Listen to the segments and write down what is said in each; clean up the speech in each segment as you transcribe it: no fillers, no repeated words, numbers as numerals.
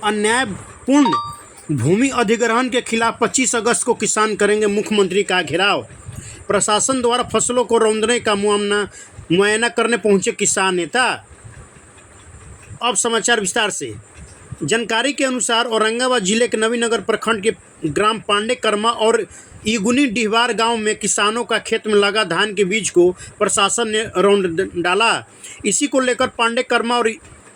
अन्यायपूर्ण भूमि अधिग्रहण के खिलाफ 25 अगस्त को किसान करेंगे मुख्यमंत्री का घेराव। प्रशासन द्वारा फसलों को रौंदने का मुआयना करने पहुंचे किसान नेता। अब समाचार विस्तार से। जानकारी के अनुसार औरंगाबाद जिले के नवीनगर प्रखंड के ग्राम पांडे कर्मा और इगुनी डिहवार गांव में किसानों का खेत में लगा धान के बीज को प्रशासन ने रौंद डाला। इसी को लेकर पांडे कर्मा और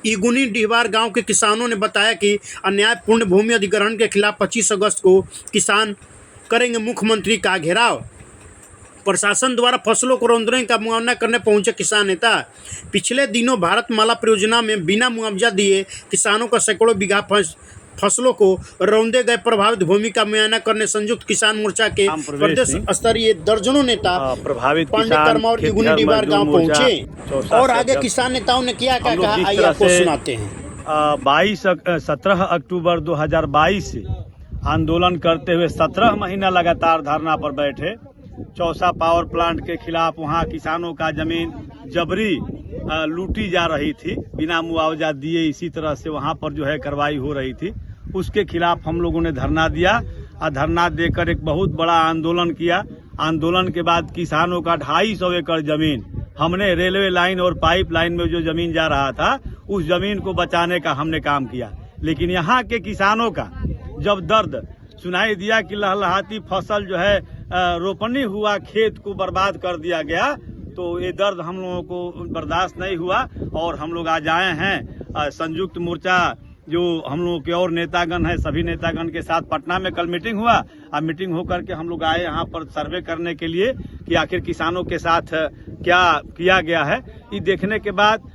इगुनी डिहवार गांव के किसानों ने बताया कि अन्यायपूर्ण भूमि अधिग्रहण के खिलाफ 25 अगस्त को किसान करेंगे मुख्यमंत्री का घेराव। प्रशासन द्वारा फसलों को रौंदने का मुआवजा करने पहुंचे किसान नेता। पिछले दिनों भारतमाला परियोजना में बिना मुआवजा दिए किसानों का सैकड़ों बीघा फसलों को रौंदे गए। प्रभावित भूमि का मुआयना करने संयुक्त किसान मोर्चा के प्रदेश स्तरीय दर्जनों नेता प्रभावित पांडे कर्मा और इगुनी डिहवार गांव पहुंचे और आगे किसान नेताओं ने क्या कहा, आइए आपको सुनाते हैं। 17 अक्टूबर 2022 से आंदोलन करते हुए 17 महीना लगातार धरना पर बैठे। चौसा पावर प्लांट के खिलाफ वहां किसानों का जमीन जबरी लूटी जा रही थी बिना मुआवजा दिए। इसी तरह से वहां पर जो है कार्रवाई हो रही थी, उसके खिलाफ हम लोगों ने धरना दिया और धरना देकर एक बहुत बड़ा आंदोलन किया। आंदोलन के बाद किसानों का 250 एकड़ जमीन हमने रेलवे लाइन और पाइप लाइन में जो जमीन जा रहा था उस जमीन को बचाने का हमने काम किया। लेकिन यहाँ के किसानों का जब दर्द सुनाई दिया कि लहलहाती फसल जो है रोपनी हुआ, खेत को बर्बाद कर दिया गया, तो ये दर्द हम लोगों को बर्दाश्त नहीं हुआ और हम लोग आज आए हैं। संयुक्त मोर्चा जो हम लोगों के और नेतागण है, सभी नेतागण के साथ पटना में कल मीटिंग हुआ। अब मीटिंग होकर के हम लोग आए यहाँ पर सर्वे करने के लिए कि आखिर किसानों के साथ क्या किया गया है। ये देखने के बाद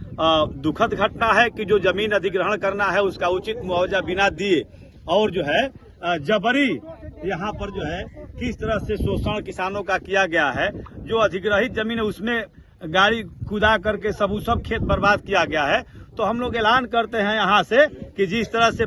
दुखद घटना है कि जो जमीन अधिग्रहण करना है उसका उचित मुआवजा बिना दिए और जो है जबरी यहाँ पर जो है किस तरह से शोषण किसानों का किया गया है। जो अधिग्रहित जमीन है उसमें गाड़ी कुदा करके सब खेत बर्बाद किया गया है। तो हम लोग ऐलान करते हैं यहाँ से कि जिस तरह से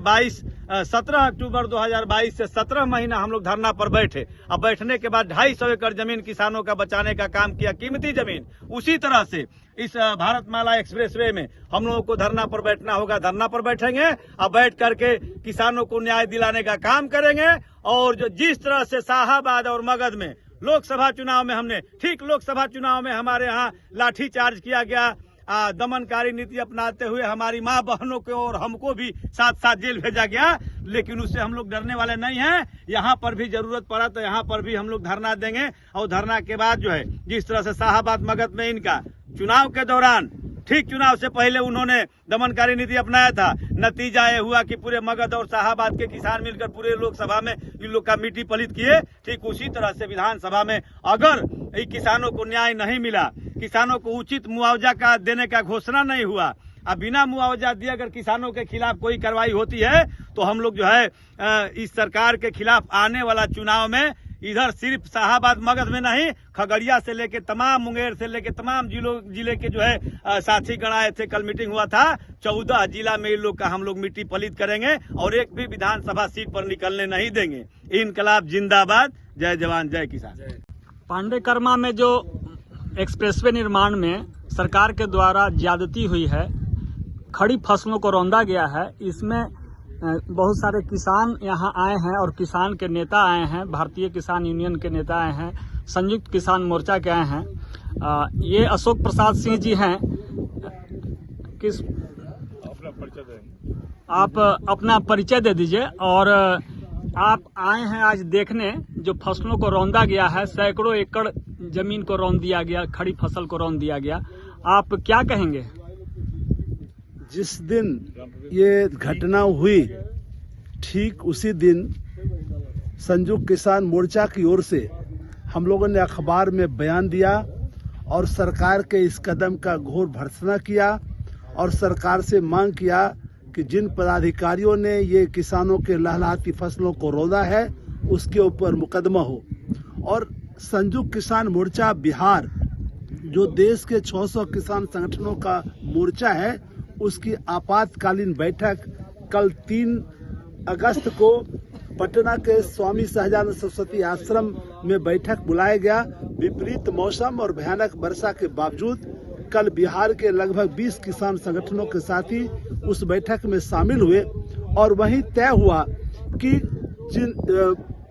17 अक्टूबर 2022 से 17 महीना हम लोग धरना पर बैठे, अब बैठने के बाद 250 एकड़ जमीन किसानों का बचाने का काम किया, कीमती जमीन। उसी तरह से इस भारतमाला एक्सप्रेसवे में हम लोगों को धरना पर बैठना होगा। धरना पर बैठेंगे, अब बैठ करके किसानों को न्याय दिलाने का काम करेंगे। और जो जिस तरह से शाहाबाद और मगध में लोकसभा चुनाव में हमने लोकसभा चुनाव में हमारे यहाँ लाठी चार्ज किया गया, दमनकारी नीति अपनाते हुए हमारी माँ बहनों को और हमको भी साथ साथ जेल भेजा गया, लेकिन उससे हम लोग डरने वाले नहीं हैं। यहाँ पर भी जरूरत पड़ा तो यहाँ पर भी हम लोग धरना देंगे। और धरना के बाद जो है जिस तरह से शाहाबाद मगध में इनका चुनाव के दौरान चुनाव से पहले उन्होंने दमनकारी नीति अपनाया था, नतीजा ये हुआ कि पूरे मगध और शाहाबाद के किसान मिलकर पूरे लोकसभा में इन लोग का मिट्टी पलित किए। ठीक उसी तरह से विधानसभा में अगर किसानों को न्याय नहीं मिला, किसानों को उचित मुआवजा का देने का घोषणा नहीं हुआ, अब बिना मुआवजा दिए अगर किसानों के खिलाफ कोई कार्रवाई होती है तो हम लोग जो है इस सरकार के खिलाफ आने वाला चुनाव में इधर सिर्फ शाहाबाद मगध में नहीं, खगड़िया से लेके तमाम, मुंगेर से लेके तमाम जिले के जो है साथी गण आए थे। कल मीटिंग हुआ था, 14 जिला में इन लोग का हम लोग मिट्टी पलित करेंगे और एक भी विधानसभा सीट पर निकलने नहीं देंगे। इनकलाब जिंदाबाद, जय जवान जय किसान। पांडे कर्मा में जो एक्सप्रेसवे निर्माण में सरकार के द्वारा ज्यादती हुई है, खड़ी फसलों को रौंदा गया है, इसमें बहुत सारे किसान यहाँ आए हैं और किसान के नेता आए हैं, भारतीय किसान यूनियन के नेता आए हैं, संयुक्त किसान मोर्चा के आए हैं। ये अशोक प्रसाद सिंह जी हैं। किस आप अपना परिचय दे दीजिए। और आप आए हैं आज देखने जो फसलों को रौंदा गया है, सैकड़ों एकड़ जमीन को रौंद दिया गया, खड़ी फसल को रौंद दिया गया, आप क्या कहेंगे? जिस दिन ये घटना हुई ठीक उसी दिन संयुक्त किसान मोर्चा की ओर से हम लोगों ने अखबार में बयान दिया और सरकार के इस कदम का घोर भर्त्सना किया और सरकार से मांग किया कि जिन पदाधिकारियों ने ये किसानों के लहलहाती फसलों को रौंदा है उसके ऊपर मुकदमा हो। और संयुक्त किसान मोर्चा बिहार जो देश के 600 किसान संगठनों का मोर्चा है, उसकी आपातकालीन बैठक कल 3 अगस्त को पटना के स्वामी सहजानंद सरस्वती आश्रम में बैठक बुलाया गया। विपरीत मौसम और भयानक वर्षा के बावजूद कल बिहार के लगभग 20 किसान संगठनों के साथी उस बैठक में शामिल हुए और वहीं तय हुआ कि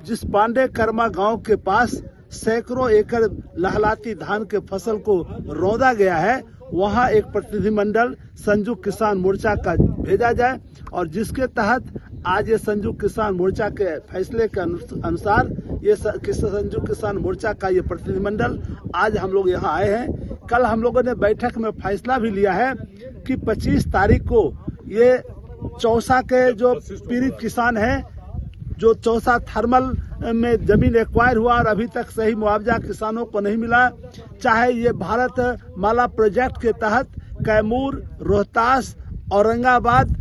जिस पांडे कर्मा गांव के पास सैकड़ों एकड़ लहलाती धान के फसल को रौंदा गया है, वहां एक प्रतिनिधिमंडल संयुक्त किसान मोर्चा का भेजा जाए और जिसके तहत आज ये संयुक्त किसान मोर्चा के फैसले के अनुसार ये संयुक्त किसान मोर्चा का ये प्रतिनिधिमंडल आज हम लोग यहाँ आए हैं। कल हम लोगों ने बैठक में फैसला भी लिया है कि 25 तारीख को ये चौसा के जो पीड़ित किसान हैं, जो चौसा थर्मल में जमीन एक्वायर हुआ और अभी तक सही मुआवजा किसानों को नहीं मिला, चाहे ये भारत माला प्रोजेक्ट के तहत कैमूर, रोहतास, औरंगाबाद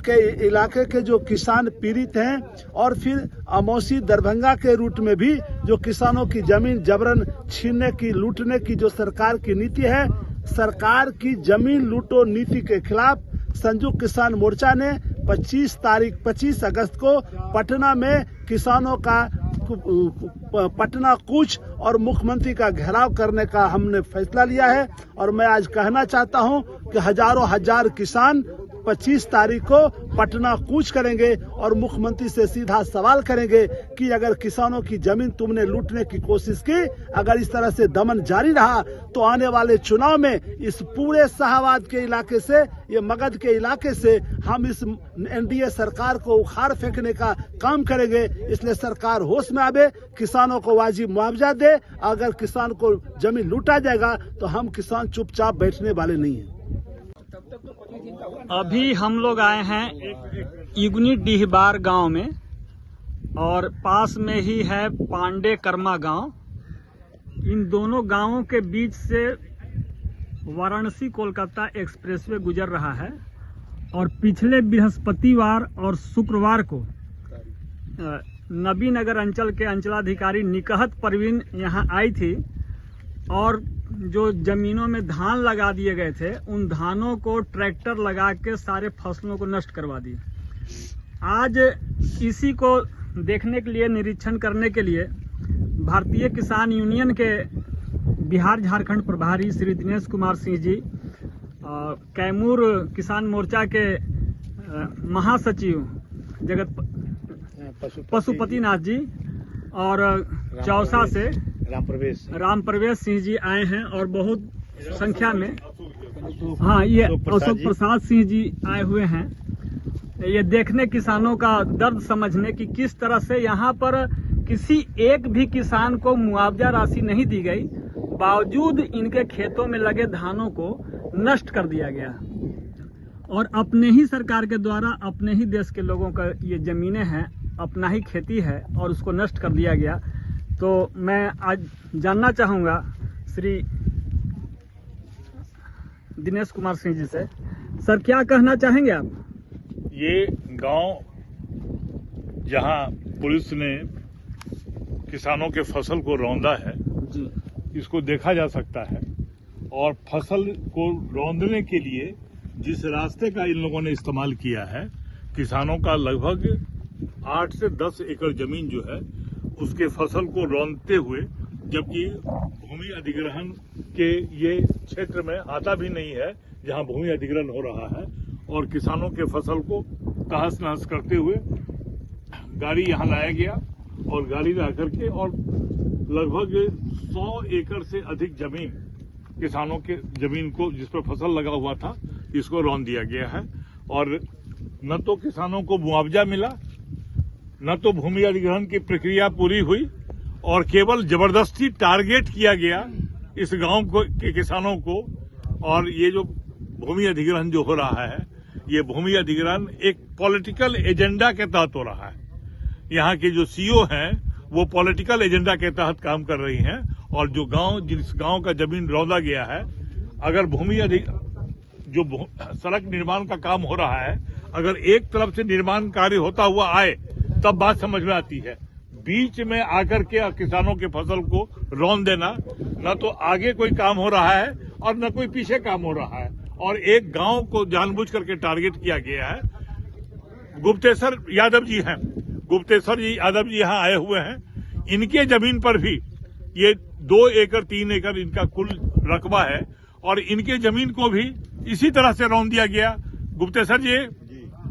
के इलाके के जो किसान पीड़ित हैं और फिर अमौसी दरभंगा के रूट में भी जो किसानों की जमीन जबरन छीनने की, लूटने की जो सरकार की नीति है, सरकार की जमीन लूटो नीति के खिलाफ संयुक्त किसान मोर्चा ने 25 अगस्त को पटना में किसानों का पटना कूच और मुख्यमंत्री का घेराव करने का हमने फैसला लिया है। और मैं आज कहना चाहता हूं कि हजारों हजार किसान 25 तारीख को पटना कूच करेंगे और मुख्यमंत्री से सीधा सवाल करेंगे कि अगर किसानों की जमीन तुमने लूटने की कोशिश की, अगर इस तरह से दमन जारी रहा तो आने वाले चुनाव में इस पूरे शाहबाद के इलाके से, ये मगध के इलाके से हम इस एनडीए सरकार को उखाड़ फेंकने का काम करेंगे। इसलिए सरकार होश में आवे, किसानों को वाजिब मुआवजा दे। अगर किसान को जमीन लूटा जाएगा तो हम किसान चुपचाप बैठने वाले नहीं हैं। अभी हम लोग आए हैं इगनी डीहबार गांव में और पास में ही है पांडे कर्मा गांव। इन दोनों गांवों के बीच से वाराणसी कोलकाता एक्सप्रेसवे गुजर रहा है और पिछले बृहस्पतिवार और शुक्रवार को नबीनगर अंचल के अंचलाधिकारी निकहत परवीन यहां आई थी और जो जमीनों में धान लगा दिए गए थे, उन धानों को ट्रैक्टर लगा के सारे फसलों को नष्ट करवा दिए। आज इसी को देखने के लिए, निरीक्षण करने के लिए भारतीय किसान यूनियन के बिहार झारखंड प्रभारी श्री दिनेश कुमार सिंह जी, कैमूर किसान मोर्चा के महासचिव जगत पशुपति नाथ जी और चौसा से राम प्रवेश सिंह जी आए हैं और बहुत संख्या में, हाँ, ये अशोक प्रसाद सिंह जी आए हुए हैं। ये देखने, किसानों का दर्द समझने की किस तरह से यहाँ पर किसी एक भी किसान को मुआवजा राशि नहीं दी गई, बावजूद इनके खेतों में लगे धानों को नष्ट कर दिया गया और अपने ही सरकार के द्वारा अपने ही देश के लोगों का ये जमीनें हैं, अपना ही खेती है और उसको नष्ट कर दिया गया। तो मैं आज जानना चाहूँगा श्री दिनेश कुमार सिंह जी से, सर क्या कहना चाहेंगे आप? ये गांव जहां पुलिस ने किसानों के फसल को रौंदा है जी, इसको देखा जा सकता है और फसल को रौंदने के लिए जिस रास्ते का इन लोगों ने इस्तेमाल किया है, किसानों का लगभग 8 से 10 एकड़ जमीन जो है उसके फसल को रौंदते हुए, जबकि भूमि अधिग्रहण के ये क्षेत्र में आता भी नहीं है जहां भूमि अधिग्रहण हो रहा है, और किसानों के फसल को तहस नहस करते हुए गाड़ी यहां लाया गया और गाड़ी ला करके और लगभग 100 एकड़ से अधिक जमीन, किसानों के जमीन को जिस पर फसल लगा हुआ था, इसको रौंद दिया गया है। और न तो किसानों को मुआवजा मिला, न तो भूमि अधिग्रहण की प्रक्रिया पूरी हुई, और केवल जबरदस्ती टारगेट किया गया इस गांव के किसानों को। और ये जो भूमि अधिग्रहण जो हो रहा है, ये भूमि अधिग्रहण एक पॉलिटिकल एजेंडा के तहत हो रहा है। यहाँ के जो सीईओ हैं वो पॉलिटिकल एजेंडा के तहत काम कर रही हैं, और जो गांव, जिस गांव का जमीन रौंदा गया है, अगर जो सड़क निर्माण का काम हो रहा है, अगर एक तरफ से निर्माण कार्य होता हुआ आए तब बात समझ में आती है। बीच में आकर के किसानों के फसल को रौंद देना, न तो आगे कोई काम हो रहा है और न कोई पीछे काम हो रहा है, और एक गांव को जानबूझ करके टारगेट किया गया है। गुप्तेश्वर यादव जी हैं, गुप्तेश्वर जी यादव जी यहाँ आए हुए हैं, इनके जमीन पर भी ये 2 एकड़ 3 एकड़ इनका कुल रकबा है, और इनके जमीन को भी इसी तरह से रौंद दिया गया। गुप्तेश्वर जी,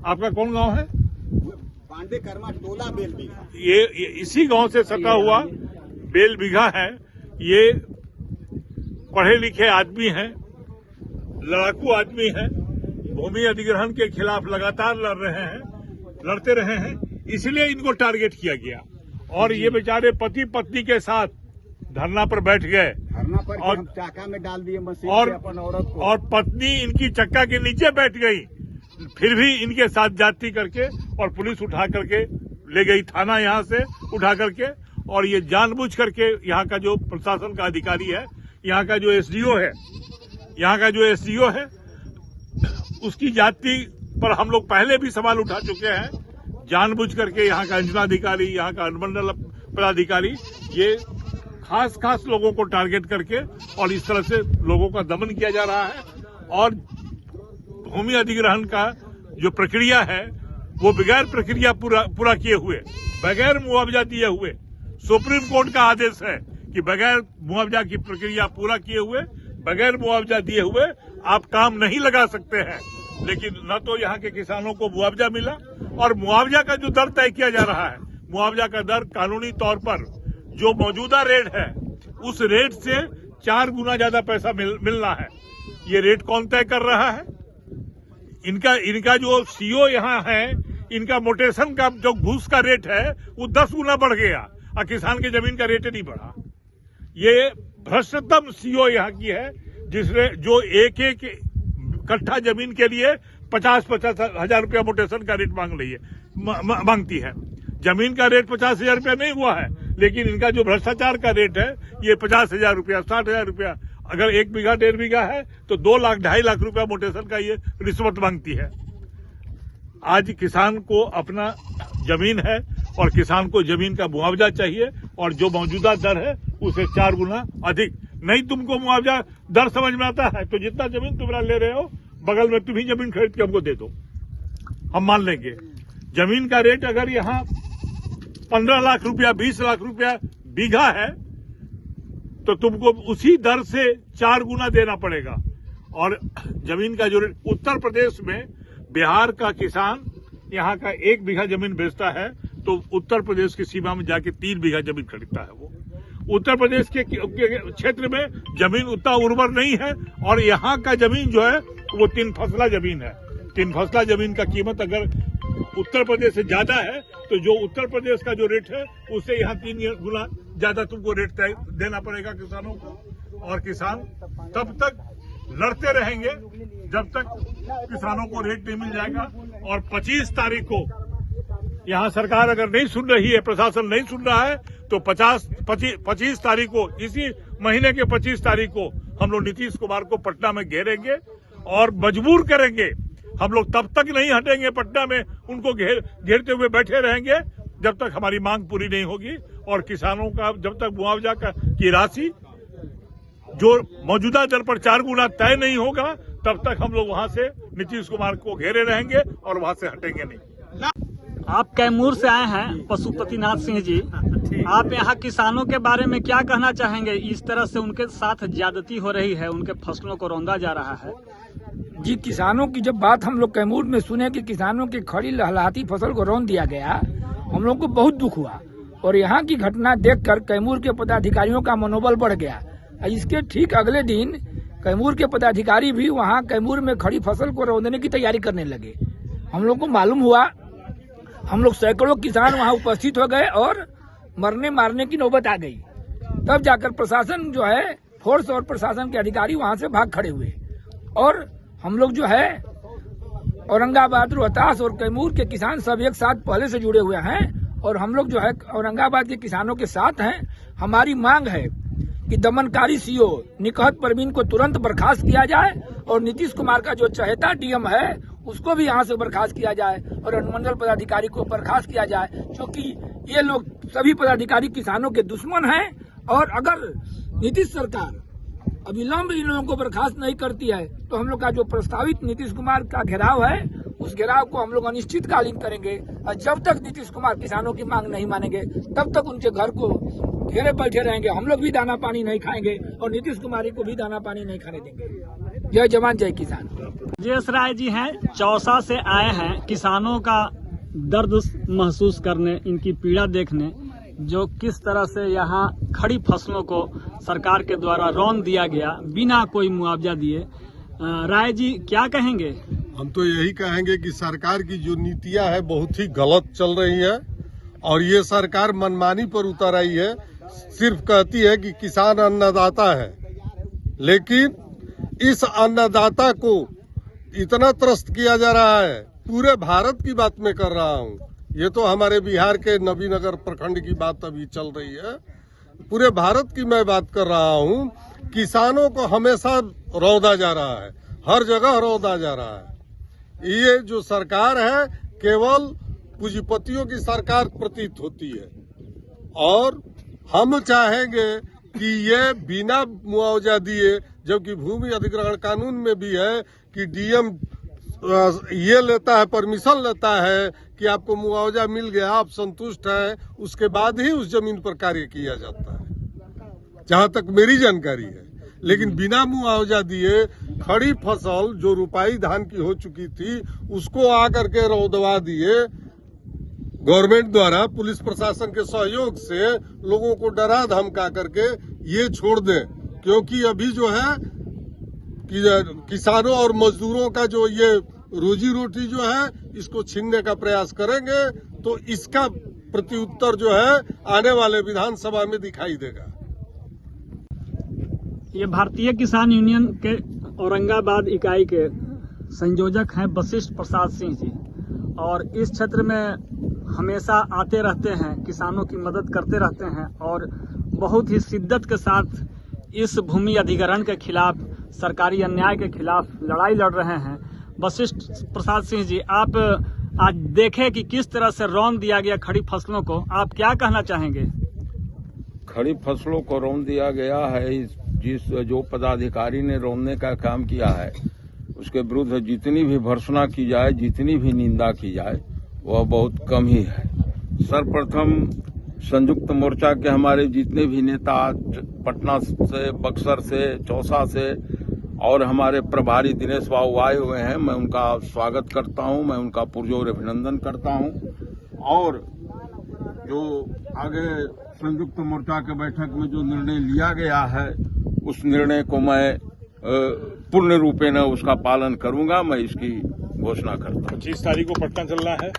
आपका कौन गांव है? पांडे कर्मा टोला बेल बीघा। ये इसी गांव से सटा हुआ बेल बीघा है। ये पढ़े लिखे आदमी हैं, लड़ाकू आदमी हैं, भूमि अधिग्रहण के खिलाफ लगातार लड़ते रहे हैं, इसलिए इनको टारगेट किया गया। और ये बेचारे पति पत्नी के साथ धरना पर बैठ गए धरना पर और हम चाका में डाल दिए मशीन और से अपन औरत को। और पत्नी इनकी चक्का के नीचे बैठ गई, फिर भी इनके साथ जाती करके और पुलिस उठा करके ले गई थाना, यहाँ से उठा करके। और ये जानबूझ करके यहाँ का जो प्रशासन का अधिकारी है, यहाँ का जो एसडीओ है, उसकी जाति पर हम लोग पहले भी सवाल उठा चुके हैं। जानबूझ करके यहाँ का अंचलाधिकारी, यहाँ का अनुमंडल पदाधिकारी ये खास लोगों को टारगेट करके और इस तरह से लोगों का दमन किया जा रहा है। और भूमि अधिग्रहण का जो प्रक्रिया है वो बगैर प्रक्रिया पूरा किए हुए, बगैर मुआवजा दिए हुए, सुप्रीम कोर्ट का आदेश है कि बगैर मुआवजा की प्रक्रिया पूरा किए हुए, बगैर मुआवजा दिए हुए आप काम नहीं लगा सकते हैं। लेकिन न तो यहाँ के किसानों को मुआवजा मिला, और मुआवजा का जो दर तय किया जा रहा है, मुआवजा का दर कानूनी तौर पर जो मौजूदा रेट है उस रेट से 4 गुना ज्यादा पैसा मिलना है। ये रेट कौन तय कर रहा है? इनका जो सीओ यहाँ है, इनका मोटेशन का जो घूस का रेट है वो 10 गुना बढ़ गया और किसान की जमीन का रेट नहीं बढ़ा। ये भ्रष्टतम सीओ यहाँ की है, जिसने जो एक कट्ठा जमीन के लिए 50-50 हजार रुपया मोटेशन का रेट मांगती है। जमीन का रेट 50,000 रुपया नहीं हुआ है, लेकिन इनका जो भ्रष्टाचार का रेट है ये 50,000 रुपया, 60,000 रुपया। अगर 1 बीघा 1.5 बीघा है तो 2 लाख 2.5 लाख रुपया मोटेशन का ये रिश्वत मांगती है। आज किसान को अपना जमीन है और किसान को जमीन का मुआवजा चाहिए, और जो मौजूदा दर है उसे 4 गुना अधिक। नहीं तुमको मुआवजा दर समझ में आता है तो जितना जमीन तुम ले रहे हो बगल में तुम ही जमीन खरीद के हमको दे दो, हम मान लेंगे। जमीन का रेट अगर यहाँ 15 लाख रुपया, 20 लाख रुपया बीघा है तो तुमको उसी दर से 4 गुना देना पड़ेगा। और जमीन का जो रेट, उत्तर प्रदेश में बिहार का किसान यहाँ का 1 बीघा जमीन बेचता है तो उत्तर प्रदेश की सीमा में जाके 3 बीघा जमीन खरीदता है। वो उत्तर प्रदेश के क्षेत्र में जमीन उतना उर्वर नहीं है, और यहाँ का जमीन जो है वो 3 फसला जमीन है। 3 फसला जमीन का कीमत अगर उत्तर प्रदेश से ज्यादा है तो जो उत्तर प्रदेश का जो रेट है उससे यहाँ 3 गुना ज्यादा तुमको रेट देना पड़ेगा किसानों को। और किसान तब तक लड़ते रहेंगे जब तक किसानों को रेट नहीं मिल जाएगा। और 25 तारीख को यहाँ सरकार अगर नहीं सुन रही है, प्रशासन नहीं सुन रहा है, तो 25 तारीख को, इसी महीने के 25 तारीख को हम लोग नीतीश कुमार को पटना में घेरेंगे और मजबूर करेंगे। हम लोग तब तक नहीं हटेंगे पटना में, उनको घेरते हुए बैठे रहेंगे जब तक हमारी मांग पूरी नहीं होगी। और किसानों का जब तक मुआवजा की राशि जो मौजूदा दर पर 4 गुना तय नहीं होगा, तब तक हम लोग वहां से नीतीश कुमार को घेरे रहेंगे और वहां से हटेंगे नहीं। आप कैमूर से आए हैं पशुपतिनाथ सिंह जी, आप यहाँ किसानों के बारे में क्या कहना चाहेंगे? इस तरह से उनके साथ ज्यादती हो रही है, उनके फसलों को रौंदा जा रहा है। जी, किसानों की जब बात हम लोग कैमूर में सुने कि किसानों की खड़ी लहलहाती फसल को रौंद दिया गया, हम लोग को बहुत दुख हुआ। और यहाँ की घटना देखकर कैमूर के पदाधिकारियों का मनोबल बढ़ गया। इसके ठीक अगले दिन कैमूर के पदाधिकारी भी वहाँ कैमूर में खड़ी फसल को रौंदने की तैयारी करने लगे। हम लोग को मालूम हुआ, हम लोग सैकड़ों किसान वहाँ उपस्थित हो गए और मरने मारने की नौबत आ गई। तब जाकर प्रशासन जो है, फोर्स और प्रशासन के अधिकारी वहाँ से भाग खड़े हुए। और हम लोग जो है औरंगाबाद, रोहतास और कैमूर के किसान सब एक साथ पहले से जुड़े हुए हैं, और हम लोग जो है औरंगाबाद के किसानों के साथ हैं। हमारी मांग है कि दमनकारी सीओ निकहत परवीन को तुरंत बर्खास्त किया जाए, और नीतीश कुमार का जो चहेता डीएम है उसको भी यहाँ से बर्खास्त किया जाए, और अनुमंडल पदाधिकारी को बर्खास्त किया जाए, क्योंकि ये लोग सभी पदाधिकारी किसानों के दुश्मन हैं। और अगर नीतीश सरकार अविलंब इन लोगों को बर्खास्त नहीं करती है तो हम लोग का जो प्रस्तावित नीतीश कुमार का घेराव है, उस घेराव को हम लोग अनिश्चितकालीन करेंगे। और जब तक नीतीश कुमार किसानों की मांग नहीं मानेंगे तब तक उनके घर को घेरे बैठे रहेंगे। हम लोग भी दाना पानी नहीं खाएंगे और नीतीश कुमार को भी दाना पानी नहीं खाने देंगे। जय जवान जय किसान। जयेश राय जी हैं, चौसा से आए हैं। किसानों का दर्द महसूस करने, इनकी पीड़ा देखने, जो किस तरह से यहाँ खड़ी फसलों को सरकार के द्वारा रौंद दिया गया बिना कोई मुआवजा दिए। राय जी क्या कहेंगे? हम तो यही कहेंगे कि सरकार की जो नीतियां है बहुत ही गलत चल रही है और ये सरकार मनमानी पर उतर आई है। सिर्फ कहती है कि किसान अन्नदाता है, लेकिन इस अन्नदाता को इतना त्रस्त किया जा रहा है। पूरे भारत की बात मैं कर रहा हूँ, ये तो हमारे बिहार के नबीनगर प्रखंड की बात अभी चल रही है। पूरे भारत की मैं बात कर रहा हूँ। किसानों को हमेशा रौंदा जा रहा है, हर जगह रौंदा जा रहा है। ये जो सरकार है केवल पूंजीपतियों की सरकार प्रतीत होती है और हम चाहेंगे कि ये बिना मुआवजा दिए, जबकि भूमि अधिग्रहण कानून में भी है कि डीएम ये लेता है, परमिशन लेता है कि आपको मुआवजा मिल गया, आप संतुष्ट हैं, उसके बाद ही उस जमीन पर कार्य किया जाता है, जहां तक मेरी जानकारी है। लेकिन बिना मुआवजा दिए खड़ी फसल जो रुपाई धान की हो चुकी थी उसको आकर के रौदवा दिए। गवर्नमेंट द्वारा पुलिस प्रशासन के सहयोग से लोगों को डरा धमका करके ये छोड़ दे, क्योंकि अभी जो है कि किसानों और मजदूरों का जो ये रोजी रोटी जो है इसको छीनने का प्रयास करेंगे तो इसका प्रत्युत्तर जो है आने वाले विधानसभा में दिखाई देगा। ये भारतीय किसान यूनियन के औरंगाबाद इकाई के संयोजक हैं वशिष्ठ प्रसाद सिंह जी, और इस क्षेत्र में हमेशा आते रहते हैं, किसानों की मदद करते रहते हैं और बहुत ही शिद्दत के साथ इस भूमि अधिग्रहण के खिलाफ, सरकारी अन्याय के खिलाफ लड़ाई लड़ रहे हैं। वशिष्ठ प्रसाद सिंह जी, आप आज देखें कि किस तरह से रौंद दिया गया खड़ी फसलों को, आप क्या कहना चाहेंगे? खड़ी फसलों को रौंद दिया गया है। जिस जो पदाधिकारी ने रौंदने का काम किया है उसके विरुद्ध जितनी भी भर्त्सना की जाए, जितनी भी निंदा की जाए, वह बहुत कम ही है। सर्वप्रथम संयुक्त मोर्चा के हमारे जितने भी नेता पटना से, बक्सर से, चौसा से और हमारे प्रभारी दिनेश बाबू आए हुए हैं, मैं उनका स्वागत करता हूं, मैं उनका पुरजोर अभिनंदन करता हूं। और जो आगे संयुक्त मोर्चा के बैठक में जो निर्णय लिया गया है उस निर्णय को मैं पूर्ण रूपेण उसका पालन करूंगा, मैं इसकी घोषणा करता हूं। 25 तारीख को पटना चलना है।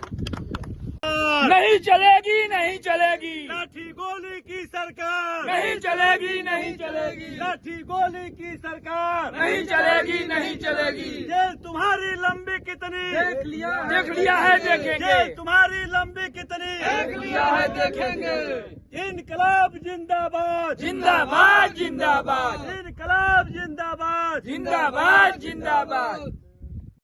नहीं चलेगी, नहीं चलेगी, लाठी गोली की सरकार नहीं चलेगी, नहीं चलेगी, लाठी गोली की सरकार नहीं चलेगी, नहीं चलेगी। जेल तुम्हारी लंबी कितनी, देख लिया है, देखेंगे। जेल तुम्हारी लंबी कितनी, देख लिया है, देखेंगे। इनकलाब जिंदाबाद, जिंदाबाद, जिंदाबाद, इनकलाब जिंदाबाद, जिंदाबाद, जिंदाबाद।